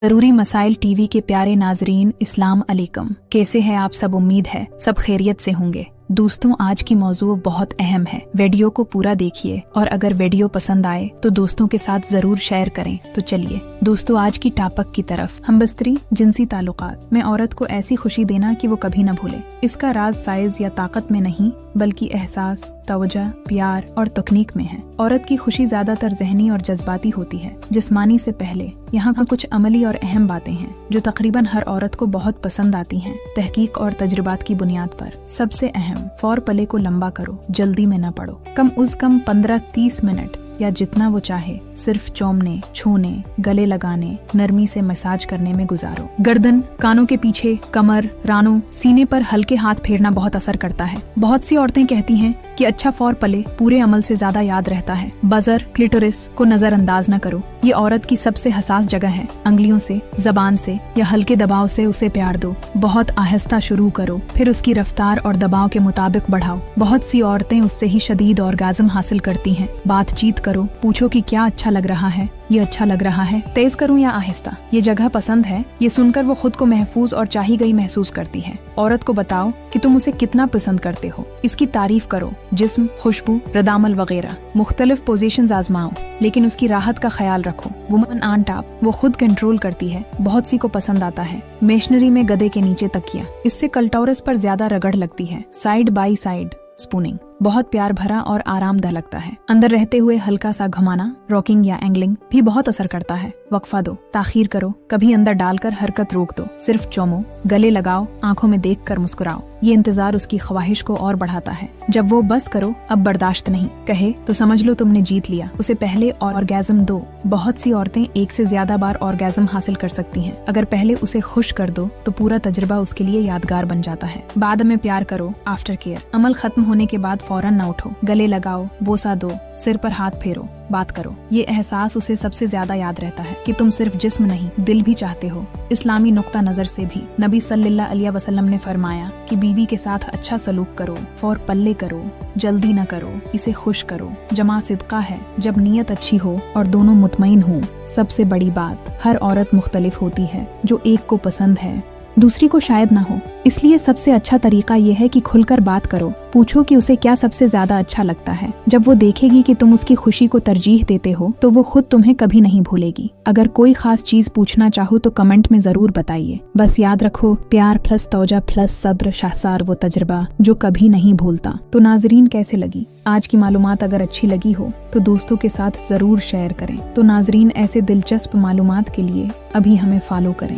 ज़रूरी मसाइल टीवी के प्यारे नाजरीन, इस्लाम अलैकुम। कैसे हैं आप सब? उम्मीद है सब खैरियत से होंगे। दोस्तों, आज की मौजू बहुत अहम है। वीडियो को पूरा देखिए और अगर वीडियो पसंद आए तो दोस्तों के साथ जरूर शेयर करें। तो चलिए दोस्तों, आज की टॉपिक की तरफ। हमबस्तरी जिनसी ताल्लुकात में औरत को ऐसी खुशी देना कि वो कभी न भूले। इसका राज साइज या ताकत में नहीं बल्कि एहसास, तवज्जो, प्यार और तकनीक में है। औरत की खुशी ज्यादातर ज़हनी और जज्बाती होती है, जिस्मानी से पहले। यहाँ का कुछ अमली और अहम बातें हैं जो तकरीबन हर औरत को बहुत पसंद आती हैं, तहकीक और तजुर्बात की बुनियाद पर। सबसे अहम, फौर पले को लंबा करो, जल्दी में न पड़ो। कम 15-30 मिनट या जितना वो चाहे सिर्फ चूमने, छूने, गले लगाने, नरमी से मसाज करने में गुजारो। गर्दन, कानों के पीछे, कमर, रानों, सीने पर हल्के हाथ फेरना बहुत असर करता है। बहुत सी औरतें कहती हैं कि अच्छा फौर पले पूरे अमल से ज्यादा याद रहता है। बजर, क्लिटोरिस को नजरअंदाज न करो। ये औरत की सबसे हसास जगह है। अंगलियों से, जबान से या हल्के दबाव से उसे प्यार दो। बहुत आहिस्ता शुरू करो, फिर उसकी रफ्तार और दबाव के मुताबिक बढ़ाओ। बहुत सी औरतें उससे ही शदीद ऑर्गाज़म हासिल करती हैं। बातचीत करो, पूछो कि क्या अच्छा लग रहा है, ये अच्छा लग रहा है, तेज करूं या आहिस्ता, ये जगह पसंद है। ये सुनकर वो खुद को महफूज और चाही गई महसूस करती है। औरत को बताओ कि तुम उसे कितना पसंद करते हो। इसकी तारीफ करो। जिस्म, खुशबू, रदामल वगैरह मुख्तलिफ पोजीशंस आजमाओ, लेकिन उसकी राहत का ख्याल रखो। वुमन ऑन टॉप वो खुद कंट्रोल करती है। बहुत सी को पसंद आता है मेशनरी में गधे के नीचे तकिया। इससे कल्टोरस पर ज्यादा रगड़ लगती है। साइड बाई साइड स्पूनिंग बहुत प्यार भरा और आरामदायक लगता है। अंदर रहते हुए हल्का सा घुमाना, रॉकिंग या एंगलिंग भी बहुत असर करता है। वक्फा दो, ताखीर करो, कभी अंदर डालकर हरकत रोक दो। सिर्फ चूमो, गले लगाओ, आंखों में देखकर मुस्कुराओ। ये इंतजार उसकी ख्वाहिश को और बढ़ाता है। जब वो बस करो, अब बर्दाश्त नहीं कहे तो समझ लो तुमने जीत लिया। उसे पहले ऑर्गेज़म दो। बहुत सी औरतें एक से ज्यादा बार ऑर्गेज़म हासिल कर सकती हैं। अगर पहले उसे खुश कर दो तो पूरा तजुर्बा उसके लिए यादगार बन जाता है। बाद में प्यार करो, आफ्टर केयर। अमल खत्म होने के बाद फौरन न उठो। गले लगाओ, बोसा दो, सिर पर हाथ फेरो, बात करो। ये एहसास उसे सबसे ज्यादा याद रहता है कि तुम सिर्फ जिस्म नहीं दिल भी चाहते हो। इस्लामी नुक्ता नजर से भी नबी सल्लल्लाहु अलैहि वसल्लम ने फरमाया कि बीवी के साथ अच्छा सलूक करो, फौर पल्ले करो, जल्दी न करो, इसे खुश करो। जमा सिदका है जब नीयत अच्छी हो और दोनों मुतमईन हो। सबसे बड़ी बात, हर औरत मुख्तलिफ होती है। जो एक को पसंद है दूसरी को शायद ना हो। इसलिए सबसे अच्छा तरीका यह है कि खुलकर बात करो। पूछो कि उसे क्या सबसे ज्यादा अच्छा लगता है। जब वो देखेगी कि तुम उसकी खुशी को तरजीह देते हो तो वो खुद तुम्हें कभी नहीं भूलेगी। अगर कोई खास चीज पूछना चाहो तो कमेंट में जरूर बताइए। बस याद रखो, प्यार प्लस तौजा प्लस सब्र शाहसार वो तजर्बा जो कभी नहीं भूलता। तो नाजरीन, कैसे लगी आज की मालूमात? अगर अच्छी लगी हो तो दोस्तों के साथ जरूर शेयर करें। तो नाजरीन, ऐसे दिलचस्प मालूमात के लिए अभी हमें फॉलो करें।